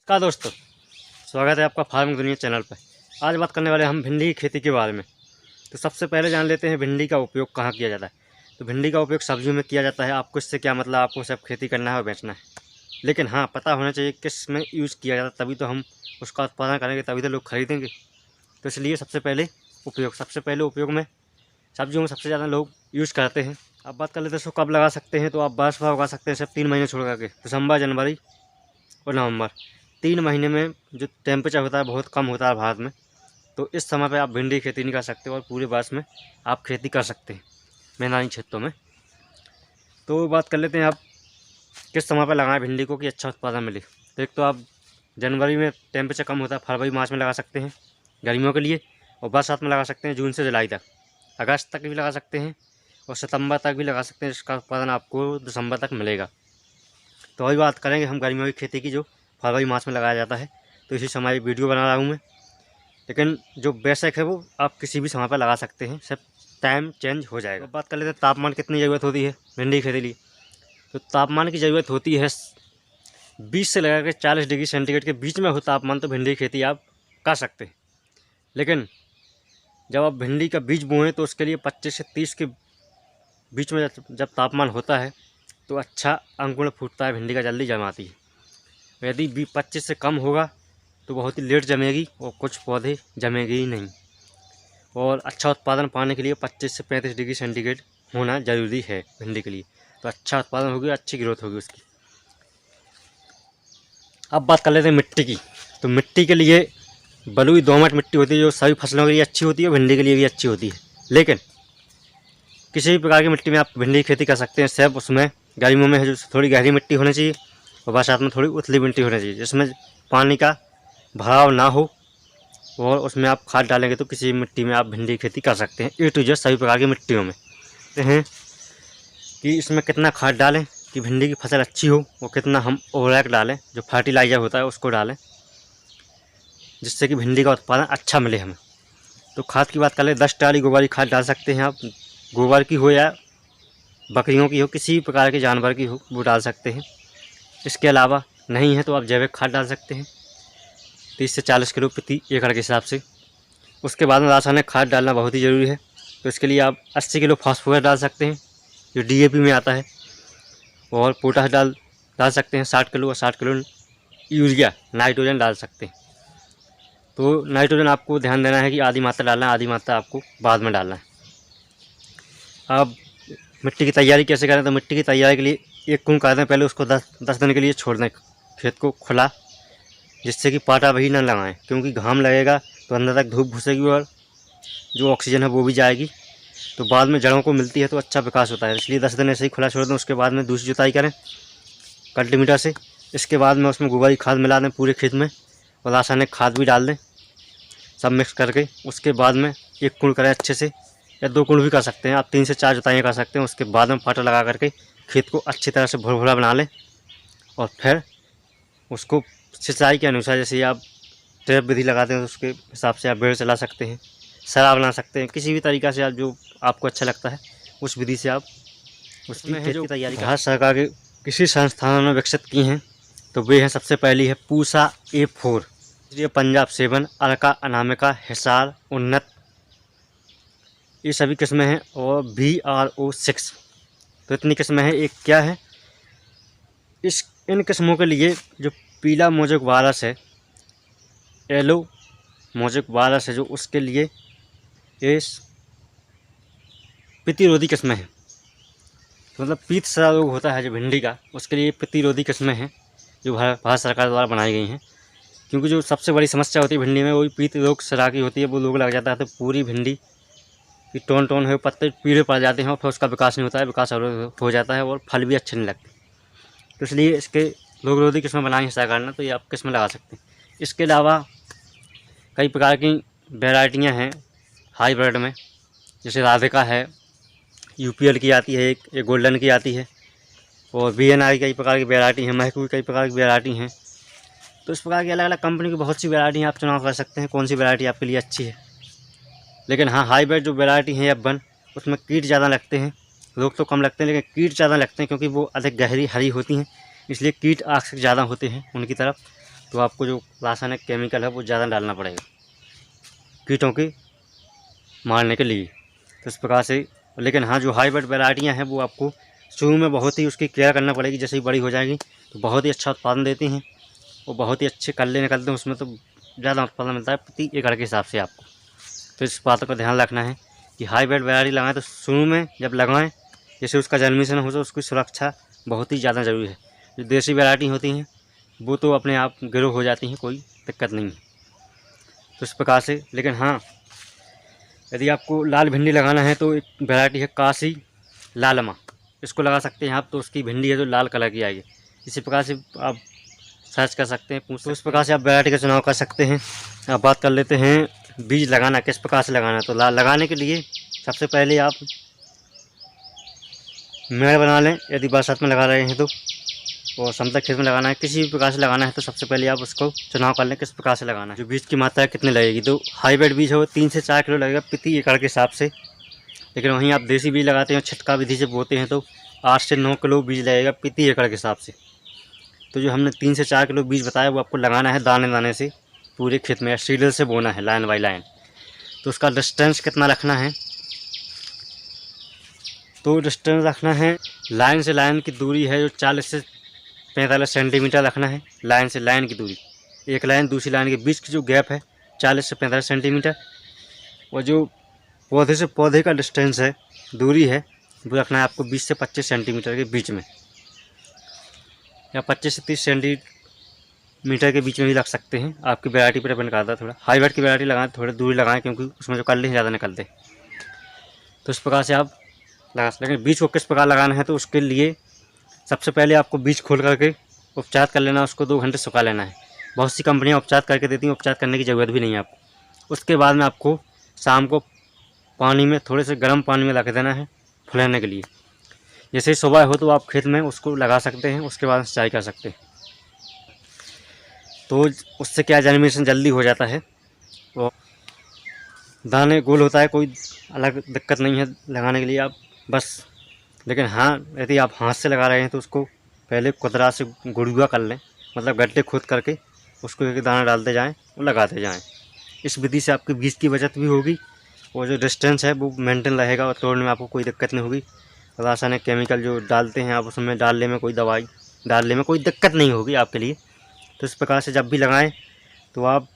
नमस्कार दोस्तों, स्वागत है आपका फार्मिंग दुनिया चैनल पर। आज बात करने वाले हम भिंडी की खेती के बारे में। तो सबसे पहले जान लेते हैं भिंडी का उपयोग कहाँ किया जाता है। तो भिंडी का उपयोग सब्जियों में किया जाता है। आपको इससे क्या मतलब, आपको सिर्फ खेती करना है और बेचना है। लेकिन हाँ, पता होना चाहिए किस में यूज़ किया जाता है, तभी तो हम उसका उत्पादन करेंगे, तभी तो लोग खरीदेंगे। तो इसलिए सबसे पहले उपयोग में सब्जियों में सबसे ज़्यादा लोग यूज़ करते हैं। अब बात कर लेते हैं इसको कब लगा सकते हैं। तो आप बारह उगा सकते हैं सिर्फ 3 महीने छोड़ करके, दिसंबर, जनवरी और नवंबर। 3 महीने में जो टेम्परेचर होता है बहुत कम होता है भारत में, तो इस समय पे आप भिंडी की खेती नहीं कर सकते और पूरे वर्ष में आप खेती कर सकते हैं मैदानी क्षेत्रों में। तो बात कर लेते हैं आप किस समय पर लगाएं भिंडी को कि अच्छा उत्पादन मिले। तो एक तो आप जनवरी में टेम्परेचर कम होता है, फरवरी मार्च में लगा सकते हैं गर्मियों के लिए, और बरसात में लगा सकते हैं जून से जुलाई तक। अगस्त तक भी लगा सकते हैं और सितंबर तक भी लगा सकते हैं, जिसका उत्पादन आपको दिसंबर तक मिलेगा। तो अभी बात करेंगे हम गर्मियों की खेती की, जो फरवरी मार्च में लगाया जाता है। तो इसी समय वीडियो बना रहा हूँ मैं, लेकिन जो बेसिक है वो आप किसी भी समय पर लगा सकते हैं, सिर्फ टाइम चेंज हो जाएगा। बात कर लेते हैं तापमान कितनी ज़रूरत होती है भिंडी की खेती लिए। तो तापमान की ज़रूरत होती है 20 से लगा कर 40 डिग्री सेंटीग्रेड के बीच में हो तापमान, तो भिंडी की खेती आप कर सकते हैं। लेकिन जब आप भिंडी का बीज बोएँ तो उसके लिए 25 से 30 के बीच में जब तापमान होता है तो अच्छा अंकुरण फूटता है, भिंडी का जल्दी जमाती है। यदि 25 से कम होगा तो बहुत ही लेट जमेगी और कुछ पौधे जमेगी ही नहीं। और अच्छा उत्पादन पाने के लिए 25 से 35 डिग्री सेंटीग्रेड होना ज़रूरी है भिंडी के लिए, तो अच्छा उत्पादन होगी, अच्छी ग्रोथ होगी उसकी। अब बात कर लेते हैं मिट्टी की। तो मिट्टी के लिए बलुई दोमट मिट्टी होती है, जो सभी फसलों के लिए अच्छी होती है, भिंडी के लिए भी अच्छी होती है। लेकिन किसी भी प्रकार की मिट्टी में आप भिंडी की खेती कर सकते हैं, सिर्फ उसमें गर्मियों में जो थोड़ी गहरी मिट्टी होनी चाहिए और बरसात में थोड़ी उथली मिट्टी होनी चाहिए, जिसमें पानी का भराव ना हो। और उसमें आप खाद डालेंगे तो किसी भी मिट्टी में आप भिंडी की खेती कर सकते हैं। ए टू जेड सभी प्रकार की मिट्टियों में हैं कि इसमें कितना खाद डालें कि भिंडी की फसल अच्छी हो, और कितना हम ओवरैक डालें, जो फर्टिलाइज़र होता है उसको डालें, जिससे कि भिंडी का उत्पादन अच्छा मिले हमें। तो खाद की बात कर लें, 10 टाली गोबर की खाद डाल सकते हैं आप, गोबर की हो या बकरियों की हो, किसी भी प्रकार के जानवर की हो, वो डाल सकते हैं। इसके अलावा नहीं है तो आप जैविक खाद डाल सकते हैं 30 से 40 किलो प्रति एकड़ के हिसाब से। उसके बाद में रासायनिक खाद डालना बहुत ही ज़रूरी है। तो इसके लिए आप 80 किलो फास्फोरस डाल सकते हैं, जो DAP में आता है, और पोटाश डाल सकते हैं 60 किलो, और 60 किलो यूरिया नाइट्रोजन डाल सकते हैं। तो नाइट्रोजन आपको ध्यान देना है कि आधी मात्रा डालना है, आधी मात्रा आपको बाद में डालना है। अब मिट्टी की तैयारी कैसे करें। तो मिट्टी की तैयारी के लिए एक कुंड कर दें, पहले उसको 10 दिन के लिए छोड़ दें खेत को खुला, जिससे कि पाटा वही ना लगाएं, क्योंकि घाम लगेगा तो अंदर तक धूप घुसेगी और जो ऑक्सीजन है वो भी जाएगी, तो बाद में जड़ों को मिलती है तो अच्छा विकास होता है। इसलिए 10 दिन ऐसे ही खुला छोड़ दें। उसके बाद में दूसरी जुताई करें कल्टीमीटर से। इसके बाद में उसमें गोबर की खाद मिला दें पूरे खेत में, और रासायनिक खाद भी डाल दें, सब मिक्स करके। उसके बाद में एक कुंड करें अच्छे से, या 2 कुंड भी कर सकते हैं आप, 3 से 4 जुताइयाँ कर सकते हैं। उसके बाद में पाटा लगा करके खेत को अच्छी तरह से भुरभुरा बना लें, और फिर उसको सिंचाई के अनुसार, जैसे आप ट्रैप विधि लगाते हैं तो उसके हिसाब से आप बेड़ चला सकते हैं, सरा बना सकते हैं, किसी भी तरीक़ा से आप जो आपको अच्छा लगता है उस विधि से आप उसकी खेत की तैयारी भारत सरकार के किसी संस्थानों ने विकसित की हैं। तो वे हैं, सबसे पहली है पूसा A4, ये पंजाब 7, अर्का, अनामिका, हिसार, उन्नत, ये सभी किस्में हैं, और VRO 6। तो इतनी किस्में हैं। एक क्या है, इन किस्मों के लिए जो पीला मोजक वायरस है, येलो मोजक वायरस है, जो उसके लिए ये प्रतिरोधी किस्में हैं। मतलब पीत सरा रोग होता है जो भिंडी का, उसके लिए प्रतिरोधी किस्में हैं जो भारत सरकार द्वारा बनाई गई हैं। क्योंकि जो सबसे बड़ी समस्या होती है भिंडी में, वही पीत रोग सरा की होती है। वो रोग लग जाता है तो पूरी भिंडी की टोन है, पत्ते पीले पड़ जाते हैं, और फिर उसका विकास नहीं होता है, विकास हो जाता है, और फल भी अच्छे नहीं लगते। तो इसलिए इसके रोग रोधी किस्में बनाई है सरकार ने, तो ये आप किस्में लगा सकते हैं। इसके अलावा कई प्रकार की वैरायटियाँ हैं हाईब्रिड में, जैसे राधिका है, UPL की आती है, एक गोल्डन की आती है, और BNI कई प्रकार की वैरायटी हैं, महकू की कई प्रकार की वैरायटी हैं। तो इस प्रकार की अलग अलग कंपनी की बहुत सी वैरायटी हैं, आप चुनाव कर सकते हैं कौन सी वैरायटी आपके लिए अच्छी है। लेकिन हाँ, हाईब्रिड जो वैरायटी है F1, उसमें कीट ज़्यादा लगते हैं, रोग तो कम लगते हैं लेकिन कीट ज़्यादा लगते हैं, क्योंकि वो अधिक गहरी हरी होती हैं, इसलिए कीट आकर्षक ज़्यादा होते हैं उनकी तरफ। तो आपको जो रासायनिक केमिकल है वो ज़्यादा डालना पड़ेगा कीटों के मारने के लिए। तो इस प्रकार से, लेकिन हाँ जो हाइब्रिड वैरायटियाँ हैं वो आपको शुरू में बहुत ही उसकी केयर करना पड़ेगी। जैसे ही बड़ी हो जाएगी तो बहुत ही अच्छा उत्पादन देती हैं और बहुत ही अच्छे कल्ले निकलते हैं, उसमें तो ज़्यादा उत्पादन मिलता है प्रति एकड़ के हिसाब से आपको। तो इस बात का ध्यान रखना है कि हाइब्रिड वैरायटी लगाएं तो शुरू में जब लगाएं, जैसे उसका जर्मिनेशन हो तो उसकी सुरक्षा बहुत ही ज़्यादा ज़रूरी है। जो देसी वैरायटी होती हैं वो तो अपने आप ग्रो हो जाती हैं, कोई दिक्कत नहीं है। तो इस प्रकार से, लेकिन हाँ यदि आपको लाल भिंडी लगाना है तो एक वैरायटी है काशी लालमा, इसको लगा सकते हैं आप। तो उसकी भिंडी है जो लाल कलर की आएगी। इसी प्रकार से आप सर्च कर सकते हैं, पूछ। तो इस प्रकार से आप वैरायटी का चुनाव कर सकते हैं। अब बात कर लेते हैं बीज लगाना किस प्रकार से लगाना है। तो लगाने के लिए सबसे पहले आप मेड़ बना लें, यदि बरसात में लगा रहे हैं तो, और समतल खेत में लगाना है, किसी भी प्रकार से लगाना है तो सबसे पहले आप उसको चुनाव कर लें किस प्रकार से लगाना है। जो बीज की मात्रा कितनी लगेगी, तो हाइब्रिड बीज है वो 3 से 4 किलो लगेगा प्रति एकड़ के हिसाब से। लेकिन वहीं आप देसी बीज लगाते हैं, छिटका विधि से बोते हैं तो 8 से 9 किलो बीज लगेगा प्रति एकड़ के हिसाब से। तो जो हमने 3 से 4 किलो बीज बताया वो आपको लगाना है दाने दाने से पूरे खेत में, सीडर से बोना है लाइन बाई लाइन। तो उसका डिस्टेंस कितना रखना है, तो डिस्टेंस रखना है लाइन से लाइन की दूरी है जो 40 से 45 सेंटीमीटर रखना है। लाइन से लाइन की दूरी, एक लाइन दूसरी लाइन के बीच की जो गैप है 40 से 45 सेंटीमीटर। और जो पौधे से पौधे का डिस्टेंस है, दूरी है, वो रखना है आपको 20 से 25 सेंटीमीटर के बीच में, या 25 से 30 सेंटीमीटर के बीच में भी रख सकते हैं। आपकी वैरायटी पर डिपेंड करता है। थोड़ा हाइब्रिड की वैरायटी लगाएं, थोड़ी दूरी लगाएं, क्योंकि उसमें जो कल्ले ज़्यादा निकलते हैं। तो इस प्रकार से आप लगा सकते हैं। बीज को किस प्रकार लगाना है, तो उसके लिए सबसे पहले आपको बीज खोल करके उपचार कर लेना, उसको 2 घंटे सुखा लेना है। बहुत सी कंपनियां उपचार करके देती हैं, उपचार करने की ज़रूरत भी नहीं है आपको। उसके बाद में आपको शाम को पानी में, थोड़े से गर्म पानी में रख देना है फुलाने के लिए। जैसे ही सुबह हो तो आप खेत में उसको लगा सकते हैं, उसके बाद सिंचाई कर सकते हैं। तो उससे क्या जर्मिनेशन जल्दी हो जाता है और दाने गोल होता है, कोई अलग दिक्कत नहीं है लगाने के लिए आप बस। लेकिन हाँ यदि आप हाथ से लगा रहे हैं तो उसको पहले कुदरा से गुड़ुआ कर लें, मतलब गड्ढे खोद करके उसको एक दाना डालते जाएं और लगाते जाएं। इस विधि से आपके बीज की बचत भी होगी और जो डिस्टेंस है वो मेंटेन रहेगा और तोड़ने में आपको कोई दिक्कत नहीं होगी। रासायनिक केमिकल जो डालते हैं आप उसमें डालने में, कोई दवाई डालने में कोई दिक्कत नहीं होगी आपके लिए। तो इस प्रकार से जब भी लगाएं तो आप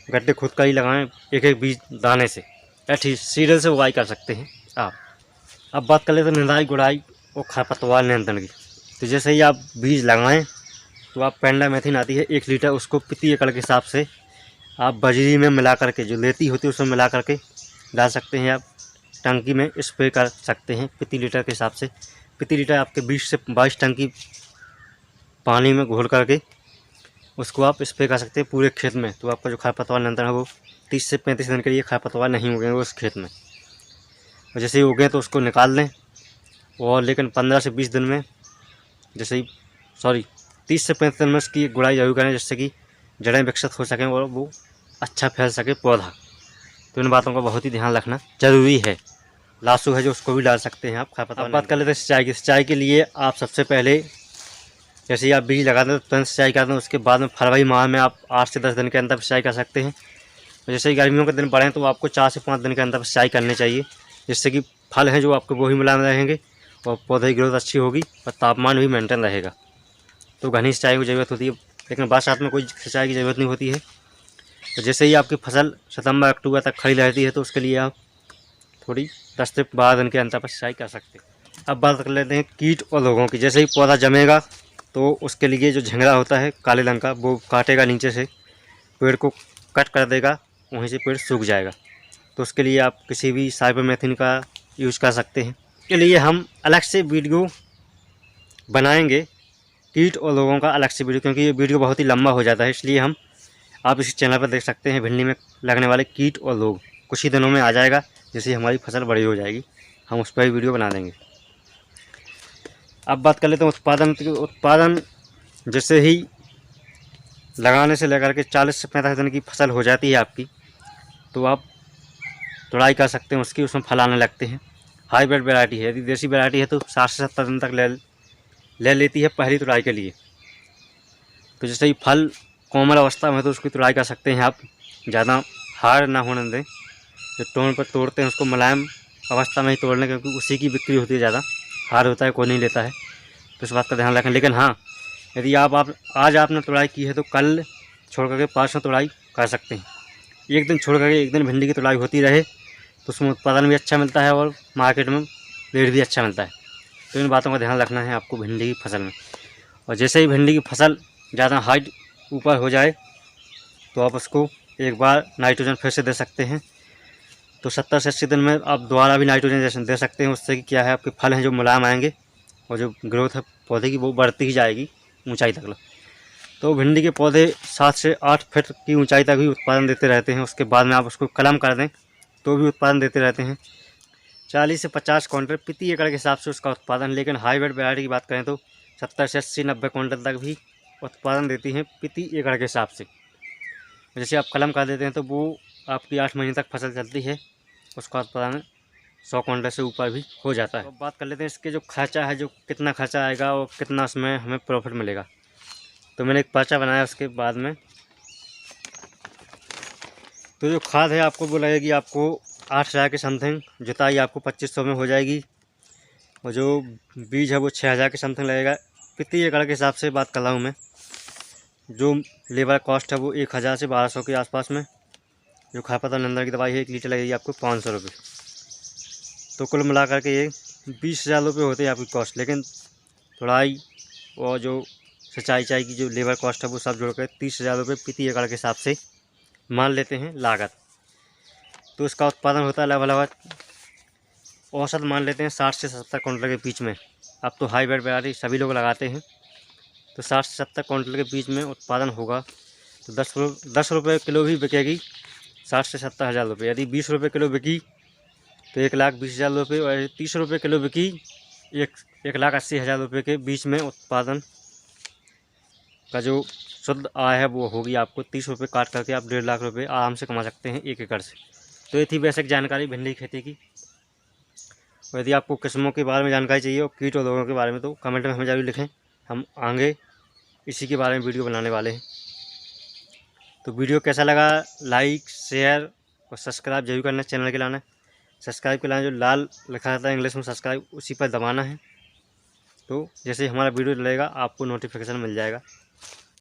गड्ढे खोद कर ही लगाएं, एक एक बीज दाने से, या ठीक सीरियल से उगाई कर सकते हैं आप। अब बात कर लेते हैं निंदाई गुड़ाई और खरपतवार नियंत्रण की। तो जैसे ही आप बीज लगाएं तो आप पेंडामेथिन आती है 1 लीटर, उसको प्रति एकड़ के हिसाब से आप बजरी में मिला करके, जो लेती होती है उसमें मिला करके डाल सकते हैं। आप टंकी में स्प्रे कर सकते हैं प्रति लीटर के हिसाब से। प्रति लीटर आपके 20 से 22 टंकी पानी में घोल करके उसको आप स्प्रे कर सकते हैं पूरे खेत में। तो आपका जो खरपतवार नियंत्रण है वो 30 से 35 दिन के लिए खरपतवार नहीं उगेंगे उस खेत में। और जैसे ही उगें तो उसको निकाल लें, और लेकिन 15 से 20 दिन में, जैसे ही 30 से 35 दिन में उसकी गुड़ाई जरूर करें, जिससे कि जड़ें विकसित हो सकें और वो अच्छा फैल सके पौधा। तो इन बातों का बहुत ही ध्यान रखना ज़रूरी है। लासू है जो उसको भी डाल सकते हैं आप खरपतवार। बात कर लेते हैं सिंचाई की। सिंचाई के लिए आप सबसे पहले जैसे ही आप बीज लगाते हैं तो तुरंत सिंचाई करते हैं। उसके बाद में फरवरी माह में आप 8 से 10 दिन के अंदर सिंचाई कर सकते हैं। जैसे ही गर्मियों के दिन बढ़ें तो आपको 4 से 5 दिन के अंदर सिंचाई करनी चाहिए, जिससे कि फल हैं जो आपके वो ही मुलायम रहेंगे और पौधे की ग्रोथ अच्छी होगी और तापमान भी मेंटेन रहेगा। तो घनी सिंचाई की ज़रूरत होती है, लेकिन बरसात में कोई सिंचाई की ज़रूरत नहीं होती है। तो जैसे ही आपकी फसल सितंबर अक्टूबर तक खड़ी रहती है तो उसके लिए आप थोड़ी 10 से 12 दिन के अंतर पर सिंचाई कर सकते हैं। अब बात कर लेते हैं कीट और रोगों की। जैसे ही पौधा जमेगा तो उसके लिए जो झिंगरा होता है काले रंग का, वो काटेगा नीचे से, पेड़ को कट कर देगा, वहीं से पेड़ सूख जाएगा। तो उसके लिए आप किसी भी साइपरमेथ्रिन का यूज़ कर सकते हैं। इसके लिए हम अलग से वीडियो बनाएंगे, कीट और रोगों का अलग से वीडियो, क्योंकि ये वीडियो बहुत ही लंबा हो जाता है। इसलिए हम आप इस चैनल पर देख सकते हैं भिंडी में लगने वाले कीट और रोग। कुछ ही दिनों में आ जाएगा, जैसे हमारी फसल बड़ी हो जाएगी हम उस पर ही वीडियो बना देंगे। अब बात कर लेते हैं उत्पादन। उत्पादन जैसे ही लगाने से लेकर के 40 से 45 दिन की फसल हो जाती है आपकी, तो आप तुड़ाई कर सकते हैं उसकी, उसमें फल आने लगते हैं। हाइब्रिड वैरायटी है, यदि देसी वैरायटी है तो 60 से 70 दिन तक ले लेती है पहली तुड़ाई के लिए। तो जैसे ही फल कोमल अवस्था में तो उसकी तुड़ाई कर सकते हैं आप, ज़्यादा हार्ड ना होने दें। जो टोन पर तोड़ते हैं उसको मुलायम अवस्था में ही तोड़ने, क्योंकि उसी की बिक्री होती है ज़्यादा। हार्ड होता है कोई नहीं लेता है, तो इस बात का ध्यान रखें। लेकिन हाँ, यदि आप आज आपने तुड़ाई की है तो कल छोड़ करके परसों तुड़ाई कर सकते हैं। एक दिन छोड़ करके एक दिन भिंडी की तुड़ाई होती रहे तो उसमें उत्पादन भी अच्छा मिलता है और मार्केट में रेट भी अच्छा मिलता है। तो इन बातों का ध्यान रखना है आपको भिंडी की फसल में। और जैसे ही भिंडी की फसल ज़्यादा हाइट ऊपर हो जाए तो आप उसको एक बार नाइट्रोजन फिर से दे सकते हैं। तो 70 से 80 दिन में आप दोबारा भी नाइट्रोजन दे सकते हैं। उससे कि क्या है, आपके फल हैं जो मुलायम आएंगे और जो ग्रोथ है पौधे की वो बढ़ती ही जाएगी ऊंचाई तक। तो भिंडी के पौधे 7 से 8 फीट की ऊंचाई तक भी उत्पादन देते रहते हैं। उसके बाद में आप उसको कलम कर दें तो भी उत्पादन देते रहते हैं। 40 से 50 क्विंटल प्रति एकड़ के हिसाब से उसका उत्पादन। लेकिन हाईब्रिड वैरायटी की बात करें तो 70 से 80-90 क्विंटल तक भी उत्पादन देती हैं प्रति एकड़ के हिसाब से। जैसे आप कलम कर देते हैं तो वो आपकी 8 महीने तक फसल चलती है, उसका उत्पादन 100 क्विंटल से ऊपर भी हो जाता है। तो बात कर लेते हैं इसके जो खर्चा है, जो कितना खर्चा आएगा और कितना उसमें हमें प्रॉफिट मिलेगा। तो मैंने एक पर्चा बनाया उसके बाद में। तो जो खाद है आपको वो लगेगी आपको 8,000 के समथिंग। जुताई आपको 2500 में हो जाएगी। और जो बीज है वो 6,000 के समथिंग लगेगा। प्रति एकड़ के हिसाब से बात कर रहा हूँ मैं। जो लेबर कॉस्ट है वो 1,000 से 1,200 के आसपास में। जो खरपतवार नियंत्रण की दवाई है 1 लीटर लगेगी आपको 500 रुपये। तो कुल मिला करके ये 20,000 रुपये होते हैं आपकी कॉस्ट। लेकिन तुड़ाई और जो सिंचाई की जो लेबर कॉस्ट है वो सब जोड़कर 30,000 रुपये प्रति एकड़ के हिसाब से मान लेते हैं लागत। तो इसका उत्पादन होता है लगभग औसत मान लेते हैं 60 से 70 क्विंटल के बीच में। अब तो हाईब्रिड वैरायटी सभी लोग लगाते हैं, तो 60 से 70 क्विंटल के बीच में उत्पादन होगा। तो 10 रुपये किलो भी बिकेगी 60 से 70,000 रुपये। यदि 20 रुपये किलो बिकी तो 1,20,000 रुपये। और यदि 30 रुपये किलो बिकी 1,80,000 रुपये के बीच में उत्पादन का जो शुद्ध आय है वो होगी आपको। 30 रुपये काट करके आप 1.5 लाख रुपये आराम से कमा सकते हैं 1 एकड़ से। तो ये थी बेसिक जानकारी भिंडी की खेती की। और यदि आपको किस्मों के बारे में जानकारी चाहिए और कीट और रोगों के बारे में तो कमेंट में हमें जरूर लिखें, हम आगे इसी के बारे में वीडियो बनाने वाले हैं। तो वीडियो कैसा लगा, लाइक शेयर और सब्सक्राइब जरूर करना चैनल के लाना। सब्सक्राइब के लाना जो लाल लिखा रहता है इंग्लिश में सब्सक्राइब, उसी पर दबाना है। तो जैसे ही हमारा वीडियो डलेगा आपको नोटिफिकेशन मिल जाएगा।